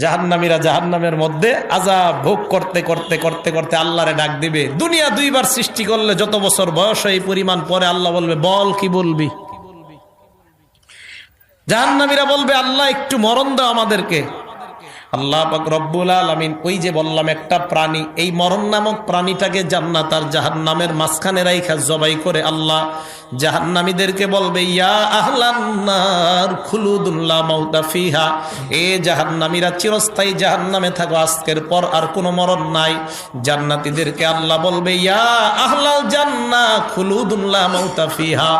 জাহান্নামীরা জাহান্নামের মধ্যে আযাব ভোগ করতে করতে করতে করতে আল্লাহরে ডাক দিবে। দুনিয়া দুইবার সৃষ্টি করলে যত বছর বয়স এই পরিমাণ পরে আল্লাহ বলবে, বল কি বলবি? জাহান্নামীরা বলবে, আল্লাহ একটু মরণ দাও আমাদেরকে। আল্লাহ পাক রব্বুল আলামিন ওই যে বললাম একটা প্রাণী, এই মরণ নামক প্রাণীটাকে জান্নাত আর জাহান্নামের মাঝখানে রাইখা জবাই করে আল্লাহ জাহান্নামীদেরকে বলবে, ইয়া আহলান নার খুলুদুন লা মাউতা ফিহা, এ জাহান্নামীরা চিরস্থায়ী জাহান্নামে থাকো, আজকের পর আর কোনো মরণ নাই। জান্নাতীদেরকে আল্লাহ বলবে, ইয়া আহলাল জান্নাহ খুলুদুন লা মাউতা ফিহা,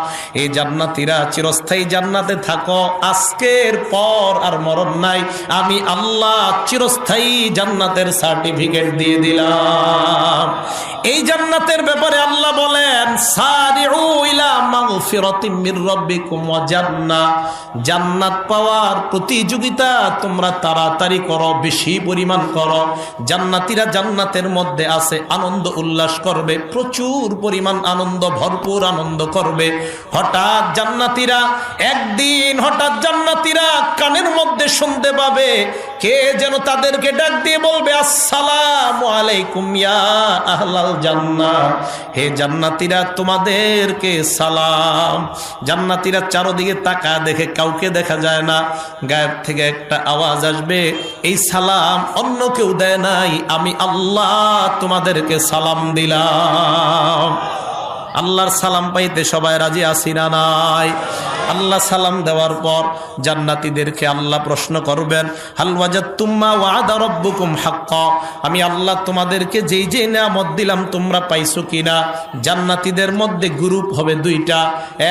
এ জান্নাতীরা চিরস্থায়ী জান্নাতে থাকো, আজকের পর আর মরণ নাই। আমি আল্লাহ চিরস্থায়ী জান্নাতের সার্টিফিকেট দিয়ে দিলাম। এই জান্নাতের ব্যাপারে আল্লাহ বলেন, সারিউ ইলা মাগফিরাতিম মির রাব্বিকুম ওয়া জান্নাহ, জান্নাত পাওয়ার প্রতিযোগিতা তোমরা তাড়াতাড়ি করো, বেশি পরিমাণ করো। জান্নাতীরা জান্নাতের মধ্যে আছে, আনন্দ উল্লাস করবে, প্রচুর পরিমাণ আনন্দ, ভরপুর আনন্দ করবে। হঠাৎ জান্নাতীরা কানের মধ্যে শুনতে পাবে কে যেন তাদেরকে ডাক দিয়ে বলবে, আসসালামু আলাইকুম ইয়া আহলাল জান্নাহ, হে জান্নাতীরা তোমাদেরকে সালাম। জান্নাতীরা চারদিকে তাকায় দেখে কাউকে দেখা যায় না, গায়েব থেকে একটা আওয়াজ আসবে, এই সালাম অন্য কেউ দেয় নাই, আমি আল্লাহ তোমাদেরকে সালাম দিলাম। আল্লাহর সালাম পাইতে সবাই রাজি আছি না নাই? আল্লাহ সালাম দেওয়ার পর জান্নাতীদেরকে আল্লাহ প্রশ্ন করবেন, হাল ওয়াজাদতুম মা ওয়াদা রাব্বুকুম হাক্কা, আমি আল্লাহ তোমাদেরকে যেই যেই নিয়ামত দিলাম তোমরা পাইছো কিনা? জান্নাতীদের মধ্যে গ্রুপ হবে দুইটা,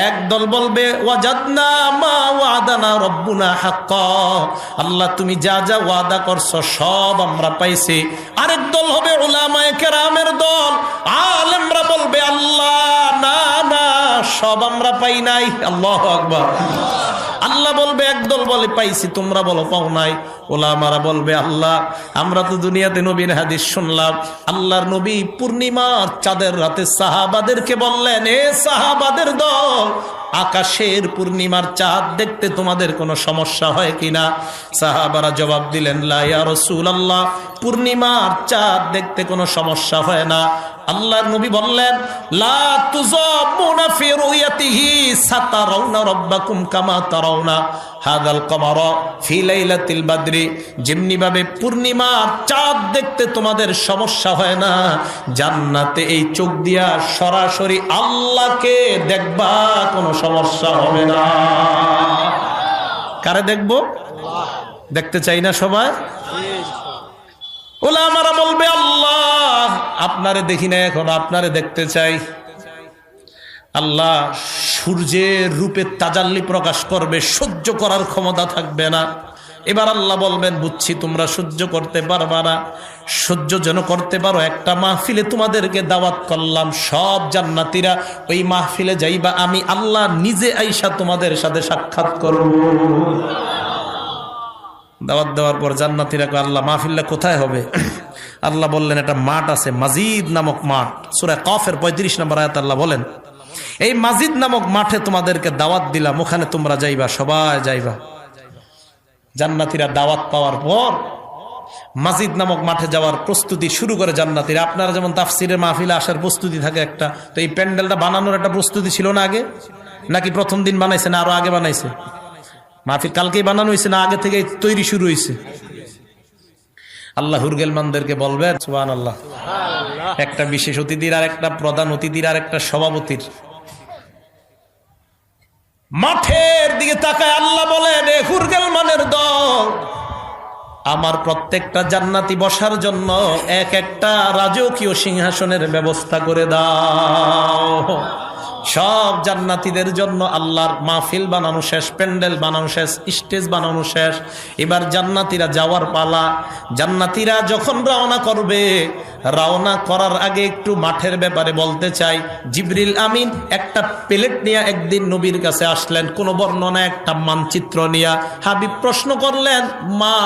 এক দল বলবে ওয়াজাদনা মা ওয়াদানা রাব্বুনা হাক্কা, আল্লাহ তুমি যা যা ওয়াদা করছো সব আমরা পাইছি। আরেক দল হবে উলামায়ে কেরামের দল, আলেমরা বলবে আল্লাহ না না সব আমরা পাই নাই। আল্লাহু আকবার। আল্লাহ বলবে, একদল বলে পাইছি, তোমরা বলো পাও নাই। ওলামারা বলবে, আল্লাহ আমরা তো দুনিয়াতে নবীর হাদিস শুনলাম, আল্লাহর নবী পূর্ণিমার চাঁদের রাতে সাহাবাদেরকে বললেন, এ সাহাবাদের দল, আকাশের পূর্ণিমার চাঁদ দেখতে তোমাদের কোনো সমস্যা হয় কিনা? সাহাবারা জবাব দিলেন, লা ইয়া রাসূলুল্লাহ, পূর্ণিমার চাঁদ দেখতে কোনো সমস্যা হয় না। আল্লাহর নবী বললেন, লা তুযামুনা ফি রুয়াতিহি সাতারাউনা রাব্বাকুম কামা তারাউনা হাদাল কমারা ফি লাইলাতিল বদরি, যেমনি ভাবে পূর্ণিমার চাঁদ দেখতে তোমাদের সমস্যা হয় না, জান্নাতে এই চোখ দিয়া সরাসরি আল্লাহকে দেখবা কোনো সমস্যা হবে না। কারে দেখবো? দেখতে চাই না সবাই? ওলামারা বলবে, আল্লাহ আপনারে দেখি না, এখন আপনারে দেখতে চাই। আল্লাহ সূর্যের রূপে তাজাল্লি প্রকাশ করবে, সহ্য করার ক্ষমতা থাকবে না। এবার আল্লাহ বলবেন, বুঝছি তোমরা সহ্য করতে পারবা না, সহ্য যেন করতে পারো একটা মাহফিলে তোমাদেরকে দাওয়াত করলাম, সব জান্নাতীরা ওই মাহফিলে যাইবা, আমি আল্লাহ নিজে আইসা তোমাদের সাথে সাক্ষাৎ করব। দাওয়াত দেওয়ার পর জান্নাতীরা কয়, আল্লাহ মাহফিলটা কোথায় হবে? আল্লাহ বললেন, একটা মাঠ আছে, মাজিদ নামক মাঠ, সূরা কফের 35 নম্বর আয়াত আল্লাহ বলেন, এই মাজিদ নামক মাঠে তোমাদেরকে দাওয়াত দিলাম, ওখানে তোমরা যাইবা, সবাই যাইবা। জান্নাতীরা দাওয়াত পাওয়ার পর মাজিদ নামক মাঠে যাওয়ার প্রস্তুতি শুরু করে জান্নাতীরা। আপনারা যেমন তাফসিরের মাহফিলে আসার প্রস্তুতি থাকে একটা, তো এই প্যান্ডেলটা বানানোর একটা প্রস্তুতি ছিল না আগে? নাকি প্রথম দিন বানাইছে, না আরো আগে বানাইছে? মাহফিল কালকেই বানানো হয়েছে না আগে থেকে তৈরি শুরু হয়েছে? আল্লাহ হুরগেলমানদেরকে বলবেন, সুবহানাল্লাহ, একটা বিশেষ অতিথির আর একটা প্রধান অতিথির আর একটা সভাপতির মাঠের দিকে তাকায় আল্লাহ বলেন, এ হুরগেলমানের দল, আমার প্রত্যেকটা জান্নাতি বসার জন্য এক একটা রাজকীয় সিংহাসনের ব্যবস্থা করে দাও। সব জান্নাতীদের জন্য আল্লাহর মাহফিল বানানো শেষ, প্যান্ডেল বানানো শেষ, স্টেজ বানানো শেষ। এবার জান্নাতীরা যাওয়ার পালা। জান্নাতীরা যখন রওনা করবে, রওনা করার আগে একটু মাঠের ব্যাপারে বলতে চাই। জিবরিল আমিন একটা প্লেট নিয়ে একদিন নবীর কাছে আসলেন, কোন বর্ণনা একটা মানচিত্র নিয়ে। হাবিব প্রশ্ন করলেন, মা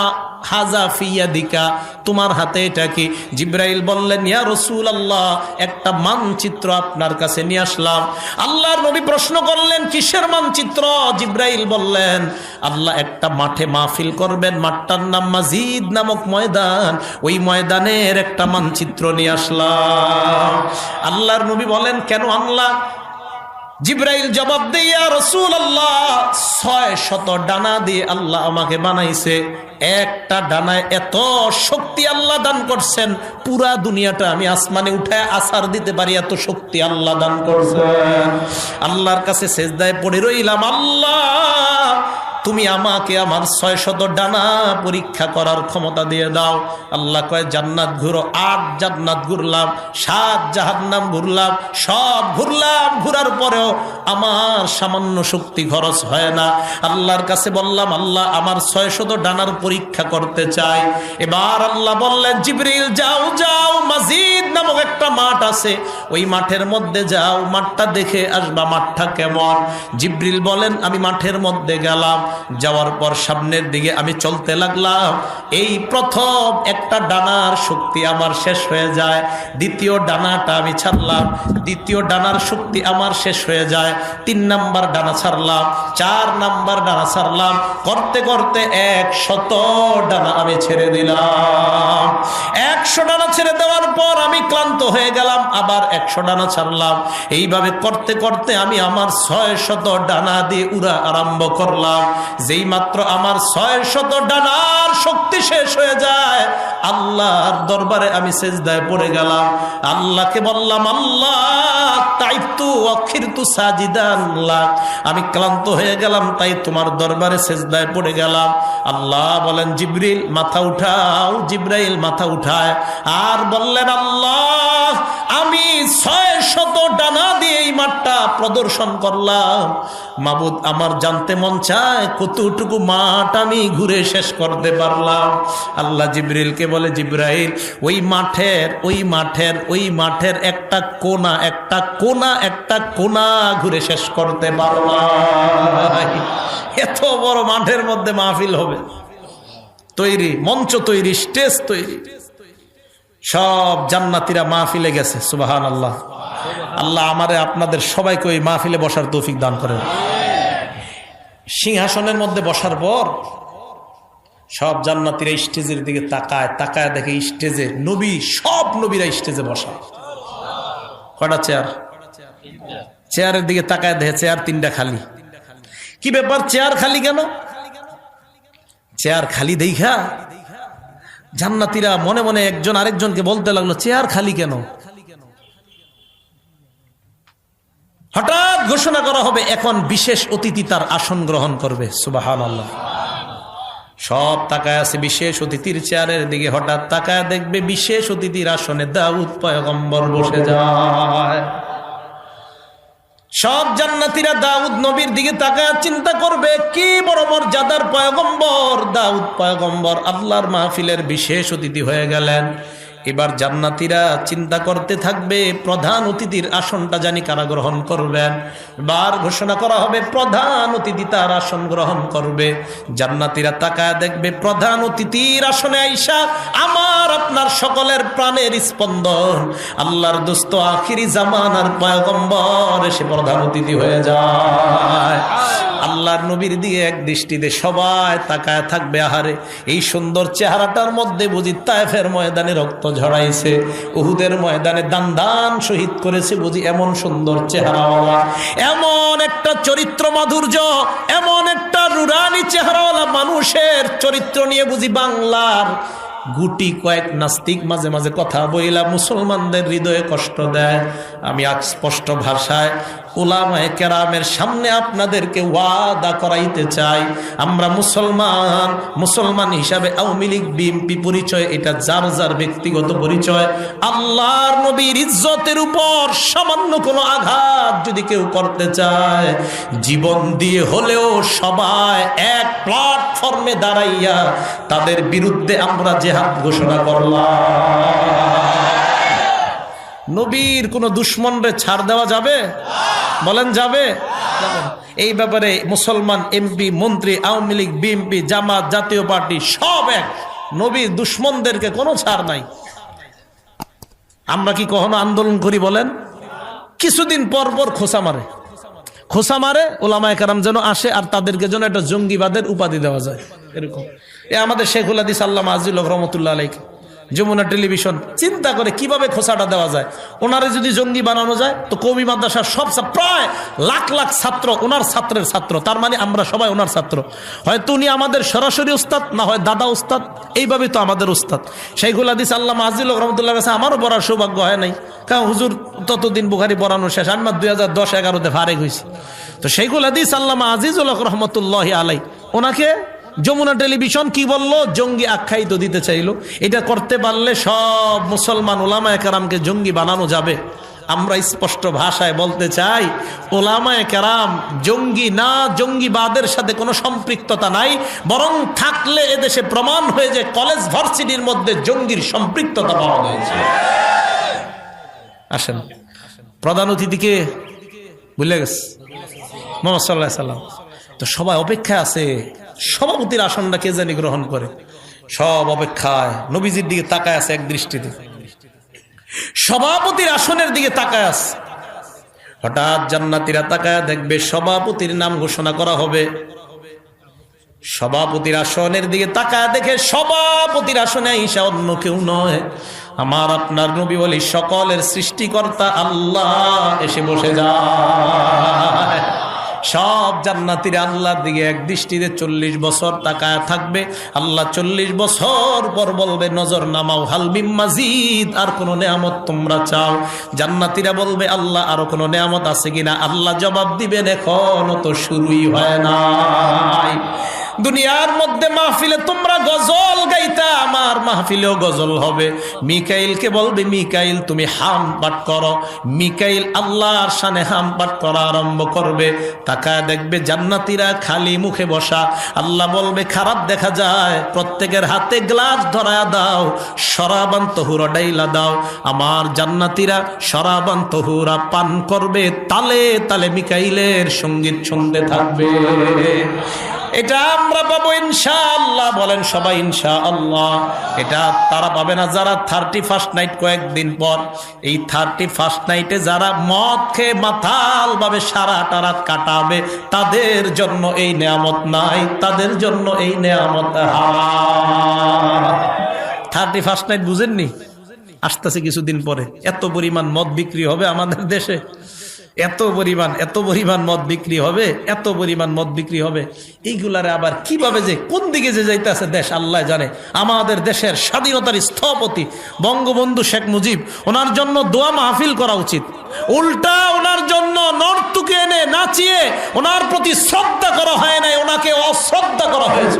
হাজা ফিয়াদিকা, তোমার হাতে এটা কি? জিবরাইল বললেন, ইয়া রাসূলুল্লাহ, একটা মানচিত্র আপনার কাছে নিয়ে আসলাম। আল্লাহর নবী প্রশ্ন করলেন, কিসের মানচিত্র? জিবরাইল বললেন, আল্লাহ একটা মাঠে মাহফিল করবেন, মাঠটার নাম মাজিদ নামক ময়দান, ওই ময়দানের একটা মানচিত্র নিয়ে আসলাম। আল্লাহর নবী বলেন, কেন আনলা? জিবরাইল জবাব দিয়ে, ইয়া রাসূলুল্লাহ, 600 ডানা দিয়ে আল্লাহ আমাকে বানাইছে। একটা ডানায় এত শক্তি আল্লাহ দান করছেন, পুরা দুনিয়াটা আমি আসমানে উঠায় আছাড় দিতে পারি, এত শক্তি আল্লাহ দান করছেন। আল্লাহর কাছে সেজদায় পড়ে রইলাম, আল্লাহ তুমি আমাকে আমার 600 ডানা পরীক্ষা করার ক্ষমতা দিয়ে দাও। আল্লাহ কয়, জান্নাত ঘুরো। 8 জান্নাত ঘুরলাম, 7 জাহান্নাম ঘুরলাম, সব ঘুরলাম, ঘুরার পরেও আমার সামান্য শক্তি খরচ হয় না। আল্লাহর কাছে বললাম, আল্লাহ আমার 600 ডানার পরীক্ষা করতে চাই। এবার আল্লাহ বললেন, জিবরিল যাও যাও, মাজিদ নামক একটা মাঠ আছে, ওই মাঠের মধ্যে যাও, মাঠটা দেখে আসবা, মাঠটা কেমন। জিবরিল বলেন, আমি মাঠের মধ্যে গেলাম। যাওয়ার পর সামনের দিকে আমি চলতে লাগলাম। এই প্রথম একটা ডানার শক্তি আমার শেষ হয়ে যায়, দ্বিতীয় ডানাটা আমি ছাড়লাম, দ্বিতীয় ডানার শক্তি আমার শেষ হয়ে যায়, 3 নাম্বার ডানা ছাড়লাম, 4 নাম্বার ডানা ছাড়লাম, করতে করতে 100 ডানা আমি ছেড়ে দিলাম। 100 ডানা ছেড়ে দেওয়ার পর আমি ক্লান্ত হয়ে গেলাম, আবার 100 ডানা ছাড়লাম। এইভাবে করতে করতে আমি আমার 600 ডানা দিয়ে উড়া আরম্ভ করলাম। যেই মাত্র আমার 600 ডানার শক্তি শেষ হয়ে যায়, আল্লাহর দরবারে আমি সেজদায় পড়ে গেলাম। আল্লাহকে বললাম, আল্লাহ তাইতু আখিরতু সাজিদান লাক, আমি ক্লান্ত হয়ে গেলাম, তাই তোমার দরবারে সেজদায় পড়ে গেলাম। আল্লাহ বলেন, জিবরিল মাথা উঠাও। জিবরাইল মাথা উঠায় আর বললেন, আল্লাহ আমি 600 ডানা দিয়ে এই মাঠটা প্রদর্শন করলাম। মাবুদ, আমার জানতে মন চায় কতটুকু মাঠ আমি ঘুরে শেষ করতে পারলাম। আল্লাহ জিবরিলকে বলে, জিবরাইল ওই মাঠের একটা কোনা ঘুরে শেষ করতে পারলাম। এত বড় মাঠের মধ্যে মাহফিল হবে, তৈরি, মঞ্চ তৈরি, স্টেজ তৈরি, সব জান্নাতীরা মাহফিলে গেছে। সুবহানাল্লাহ। আল্লাহ আমারে আপনাদের সবাইকে ওই মাহফিলে বসার তৌফিক দান করেন। সিংহাসনের মধ্যে বসার পর সব জান্নাতীরা স্টেজের দিকে তাকায় দেখে স্টেজে নবী, সব নবীরা স্টেজে বসা। কটা চেয়ার? চেয়ারের দিকে তাকায় দেখে চেয়ার 3টা খালি। কি ব্যাপার, চেয়ার খালি কেন? চেয়ার খালি দেখা জান্নাতীরা মনে মনে একজন আরেকজনকে বলতে লাগলো, চেয়ার খালি কেন? হঠাৎ ঘোষণা করা হবে, এখন বিশেষ অতিথি তার আসন গ্রহণ করবে। সুবহানাল্লাহ। সব তাকায় আছে বিশেষ অতিথির চেয়ারের দিকে। হঠাৎ তাকায় দেখবে বিশেষ অতিথির আসনে দাউদ পয়গম্বর বসে যায়। সব জান্নাতীরা দাউদ নবীর দিকে তাকায় চিন্তা করবে, কি বড় মর্যাদার পয়গম্বর, দাউদ পয়গম্বর আল্লাহর মাহফিলের বিশেষ অতিথি হয়ে গেলেন। এবার জান্নাতীরা চিন্তা করতে থাকবে, প্রধান অতিথির আসনটা জানি কারা গ্রহণ করবেন। বার ঘোষণা করা হবে, প্রধান অতিথি তার আসন গ্রহণ করবে। জান্নাতীরা তাকায় দেখবে প্রধান অতিথির আসনে আইসা আমার আপনার সকলের প্রাণের স্পন্দন, আল্লাহর দোস্ত আখিরি জামানার পয়গম্বর এসে প্রধান অতিথি হয়ে যায়। আল্লাহর নবীর দিকে এক দৃষ্টিতে সবাই তাকায় থাকবে। আহারে, এই সুন্দর চেহারাটার মধ্যে বুঝি তায়েফের ময়দানে রক্ত ঝরাইছে, উহুদের ময়দানে দান শহীদ করেছে বুঝি এমন সুন্দর চেহারাওয়ালা, এমন একটা চরিত্র মাধুর্য, এমন একটা রুরানি চেহারাওয়ালা মানুষের চরিত্র নিয়ে বুঝি বাংলার গুটি কয়েক নাস্তিক মাঝে মাঝে কথা বইলা মুসলমানদের হৃদয়ে কষ্ট দেয়। আমি আজ স্পষ্ট ভাষায় উলামায়ে কেরামের সামনে আপনাদেরকে ওয়াদা করাইতে চাই, আমরা মুসলমান হিসাবে আওয়ামী লীগ বিএনপি পরিচয় এটা যার যার ব্যক্তিগত পরিচয়। আল্লাহর নবীর ইজ্জতের উপর সামান্য কোনো আঘাত যদি কেউ করতে চায়, জীবন দিয়ে হলেও সবাই এক প্ল্যাটফর্মে দাঁড়াইয়া তাদের বিরুদ্ধে আমরা জিহাদ ঘোষণা করলাম। নবীর কোন দুশ্মনরে ছাড় দেওয়া যাবে? বলেন যাবে? এই ব্যাপারে মুসলমান এমপি, মন্ত্রী, আওয়ামী লীগ, বিএনপি, জামাত, জাতীয় পার্টি সব এক। নবীর দুশ্মনদেরকে কোনো ছাড় নাই। আমরা কি কখনো আন্দোলন করি বলেন? কিছুদিন পর পর খোসা মারে ওলামায়ে কেরাম যেন আসে আর তাদেরকে যেন একটা জঙ্গিবাদের উপাধি দেওয়া যায়, এরকম। আমাদের শেখুল হাদিস আল্লামা আজিজুল হক রহমতুল্লাহ আলাইহি যমুনা টেলিভিশন চিন্তা করে কিভাবে খোসাটা দেওয়া যায়। ওনারে যদি জঙ্গি বানানো যায় তো কওমি মাদ্রাসার সব প্রায় লাখ লাখ ছাত্র ওনার ছাত্রের ছাত্র, তার মানে আমরা সবাই ওনার ছাত্র। হয়তো উনি আমাদের সরাসরি উস্তাদ, না হয় দাদা উস্তাদ, এইভাবেই তো আমাদের উস্তাদ। শেখুল হাদিস আল্লামা আজিজুল হক রহমতুল্লাহ কাছে আমারও পড়ার সৌভাগ্য হয় নাই, কারণ হুজুর ততদিন বুখারী পড়ানো শেষ। আমি 2010-11-তে ফারেক হয়েছি। তো শেখুল হাদিস আল্লামা আজিজুল হক রহমতুল্লাহ আলাই ওনাকে যমুনা টেলিভিশন কি বললো? জঙ্গি আখ্যায়িত দিতে চাইলো। এটা করতে পারলে সব মুসলমান ওলামায়ে কেরামকে জঙ্গি বানানো যাবে। আমরা স্পষ্ট ভাষায় বলতে চাই, ওলামায়ে কেরাম জঙ্গি না, জঙ্গিবাদের সাথে কোনো সম্পৃক্ততা নাই, বরং থাকলে এদেশে প্রমাণ হয়ে যে কলেজ ভার্সিটির মধ্যে জঙ্গির সম্পৃক্ততা পাওয়া হয়েছে। আসেন, প্রধান অতিথিকে ভুলে গেছে মুহাম্মদ সাল্লাল্লাহু আলাইহি সাল্লাম। তো সবাই অপেক্ষা আছে সভাপতির আসনটা কে জানি গ্রহণ করে। সব অপেক্ষায় নবীজির দিকে তাকায় আছে এক দৃষ্টিতে, সভাপতির আসনের দিকে তাকায় আছে। হঠাৎ জান্নাতীরা তাকায় দেখবে সভাপতির নাম ঘোষণা করা হবে। সভাপতির আসনের দিকে তাকায় দেখে সভাপতির আসনে আইসা অন্য কেউ নয়, আমার আপনার নবী বলি সকলের সৃষ্টিকর্তা আল্লাহ এসে বসে যায়। সব জান্নাতীরা আল্লাহর দিকে এক দৃষ্টিতে 40 বছর তাকায় থাকবে। আল্লাহ 40 বছর পর বলবে নজর নামাও, হাল মিন মাজিদ, আর কোন নেয়ামত তোমরা চাও? জান্নাতীরা বলবে আল্লাহ আরো কোন নেয়ামত আছে কিনা? আল্লাহ জবাব দিবেন এখনো তো শুরুই হয় নাই। দুনিয়ার মধ্যে মাহফিলে তোমরা গজল গাইতা, আমার মাহফিলেও গজল হবে। মিকাইলকে বলবে মিকাইল তুমি হাম পাঠ করো। মিকাইল আল্লাহর শানে হাম পাঠ করা আরম্ভ করবে। তাকায় দেখবে জান্নাতীরা খালি মুখে বসা। আল্লাহ বলবে খারাপ দেখা যায়, প্রত্যেকের হাতে গ্লাস ধরায়া দাও, শরাবান তহুরা ডাইলা দাও। আমার জান্নাতীরা শরাবান তহুরা পান করবে, তালে তালে মিকাইলের সঙ্গীত শুনতে থাকবে। এটা আমরা পাবো ইনশাআল্লাহ। বলেন সবাই ইনশাআল্লাহ। এটা তারা পাবে না যারা 31st নাইট, কয়েকদিন পর এই 31st নাইটে যারা মদ খেয়ে মাতাল ভাবে সারাটা রাত কাটাবে, তাদের জন্য এই নেয়ামত নাই, তাদের জন্য এই নেয়ামত হারাম। 31st নাইট বুঝেননি? আসতেছে কিছুদিন পরে। এত পরিমাণ মদ বিক্রি হবে আমাদের দেশে, এত পরিমাণ মদ বিক্রি হবে, এত পরিমাণ মদ বিক্রি হবে। এইগুলারে আবার কিভাবে যে কোন দিকে যে যাইতেছে দেশ আল্লাহ জানে। আমাদের দেশের স্বাধীনতার স্থপতি বঙ্গবন্ধু শেখ মুজিব, ওনার জন্য দোয়া মাহফিল করা উচিত। উল্টা ওনার জন্য নর্তকী এনে নাচিয়ে ওনার প্রতি শ্রদ্ধা করা হয় নাই, ওনাকে অশ্রদ্ধা করা হয়েছে।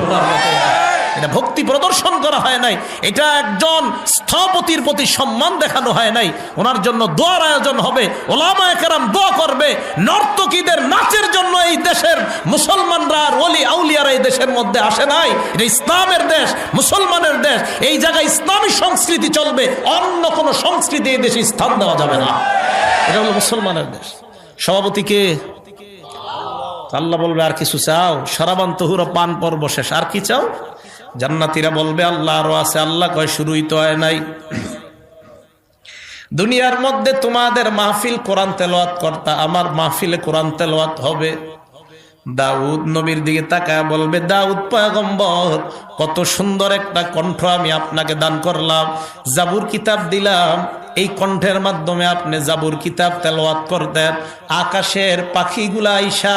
এটা ভক্তি প্রদর্শন করা হয় নাই, এটা একজন স্থপতির প্রতি সম্মান দেখানো হয় নাই। ওনার জন্য দোয়ার আয়োজন হবে, ওলামায়ে কেরাম দোয়া করবে। নর্তকীদের নাচের জন্য এই দেশের মুসলমানরা আর ওলি আউলিয়ারা এই দেশের মধ্যে আসে নাই। এটা ইসলামের দেশ, মুসলমানের দেশ। এই জায়গায় ইসলামী সংস্কৃতি চলবে, অন্য কোন সংস্কৃতি এই দেশে স্থান দেওয়া যাবে না। এটা হলো মুসলমানের দেশ। সভাপতিকে আল্লাহ বলবে আর কিছু চাও? শরাবান তহুরা পান পর্ব শেষ, আর কি চাও? জান্নাতীরা বলবে আল্লাহ আরো আছে। আল্লাহ কয় শুরুই তো হয় নাই। দুনিয়ার মধ্যে তোমাদের মাহফিল কোরআন তেলাওয়াত করতা, আমার মাহফিলে কোরআন তেলাওয়াত হবে। দাউদ নবীর দিকে তাকায় বলবে দাউদ পয়গম্বর, কত সুন্দর একটা কণ্ঠ আমি আপনাকে দান করলাম, জাবুর কিতাব দিলাম, এই কণ্ঠের মাধ্যমে আপনি জাবুর কিতাব তেলাওয়াত করতেন। আকাশের পাখিগুলা আইসা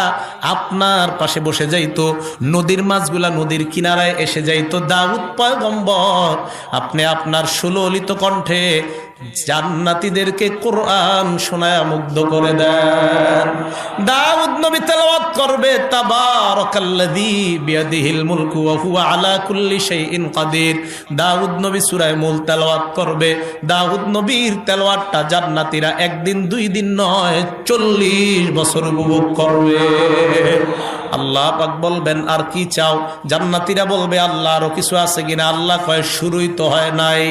আপনার পাশে বসে যাইতো, নদীর মাছগুলা নদীর কিনারায় এসে যাইতো। দাউদ পয়গম্বর, আপনি আপনার সুললিত কণ্ঠে জান্নাতীদেরকে কোরআন শোনায়া মুগ্ধ করে দেন। দাউদ নবী তেলাওয়াত করবে তাবারাকাল্লাযী বিয়াদিহিল মুলকু ওয়া হুয়া আলা কুল্লি শাইইন কাদির। দাউদ নবী সূরা মুলক তেলাওয়াত করবে। দাউদ নবীর তেলাওয়াতটা জান্নাতীরা একদিন দুই দিন নয় 40 বছর উপভোগ করবে। আল্লাহ পাক বলবেন আর কি চাও? জান্নাতীরা বলবে আল্লাহ আরো কিছু আছে কিনা? আল্লাহ কয় শুরুই তো হয় নাই।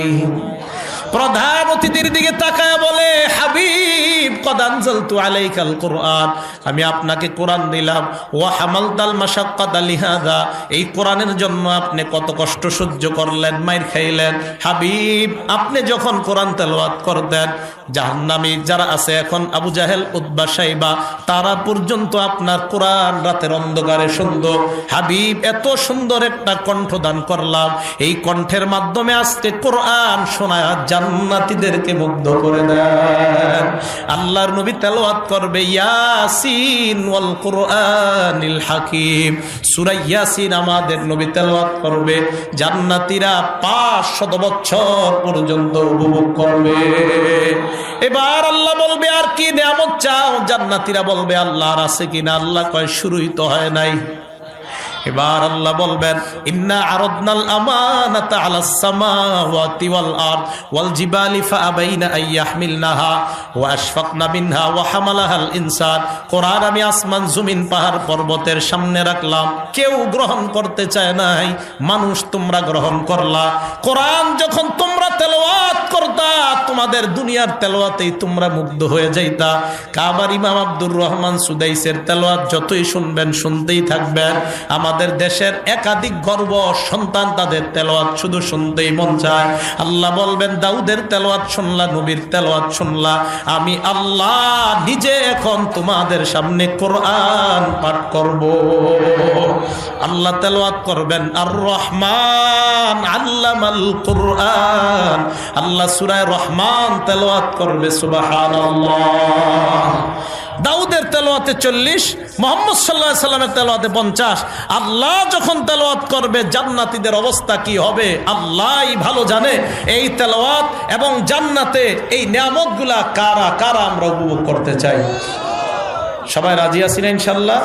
প্রধান অতিথির দিকে তাকায় বলে, হাবিব কদ আনজালতু আলাইকাল কুরআন, আমি আপনাকে কোরআন দিলাম। ওয়া হামালতাল মাশাক্কাতা লিহাযা, এই কোরআনের জন্য আপনি কত কষ্ট সহ্য করলেন, মাইর খাইলেন। হাবিব আপনি যখন কোরআন তেলাওয়াত করতেন, জাহান্নামী যারা আছে এখন, আবু জাহেল, উতবা, শাইবা, তারা পর্যন্ত আপনার কোরআন রাতের অন্ধকারে শুনতো। হাবিব এত সুন্দর একটা কণ্ঠ দান করলাম, এই কণ্ঠের মাধ্যমে আজকে কোরআন শোনায় জান্নাতীদেরকে মুগ্ধ করে দেন। আল্লাহর নবী তেলাওয়াত করবে ইয়াসিন ওয়াল কুরআনিল হাকিম, সূরা ইয়াসিন আমাদের নবী তেলাওয়াত করবে, জান্নাতীরা 500 বছর পর্যন্ত উপভোগ করবে। এবার আল্লাহ বলবে, আর কি নিয়ামত চাও? জান্নাতীরা বলবে, আল্লাহর আছে কিনা? আল্লাহ কয়, শুরুই তো হয় নাই। এবার আল্লাহ বলবেন, ইন্না আরাদনাল আমানাতা আলাস সামাওয়াতি ওয়াল আরদ ওয়াল জিবালি ফাআবাইনা আন ইয়াহমিলনাহা ওয়া আশফাকনা মিনহা ওয়া হামালাহাল ইনসান। কোরআন আমি আসমান, জমিন, পাহাড়, পর্বতের সামনে রাখলাম, কেউ গ্রহণ করতে চায় নাই, মানুষ তোমরা গ্রহণ করলা। কোরআন যখন তোমরা তেলাওয়াত করতা, তোমাদের দুনিয়ার তেলাওয়াতেই তোমরা মুগ্ধ হয়ে যাইতা। কাবার ইমাম আব্দুর রহমান সুদাইসের তেলাওয়াত যতই শুনবেন, শুনতেই থাকবেন। আমাদের দেশের একাধিক গর্ব সন্তান, তাদের তেলাওয়াত শুধু শুনতেই মন চায়। আল্লাহ বলবেন, দাউদের তেলাওয়াত শুনলা, নবীর তেলাওয়াত শুনলা, আমি আল্লাহ নিজে এখন তোমাদের সামনে কোরআন পাঠ করব। আল্লাহ তেলাওয়াত করবেন, আর রহমান আল্লামাল কুরআন, আল্লাহ সূরা রহমান তেলাওয়াত করবে, সুবহানাল্লাহ। দাউদের তেলাওয়াতে 40, মুহাম্মদ সাল্লাল্লাহু আলাইহি সাল্লামের তেলাওয়াতে 50। আল্লাহ যখন তেলাওয়াত করবে, জান্নাতীদের অবস্থা কি হবে আল্লাহই ভালো জানে। এই তেলাওয়াত এবং জান্নাতে এই নিয়ামতগুলা কারা কারা আমরা উপভোগ করতে চাই? সবাই রাজি আছি না ইনশাআল্লাহ?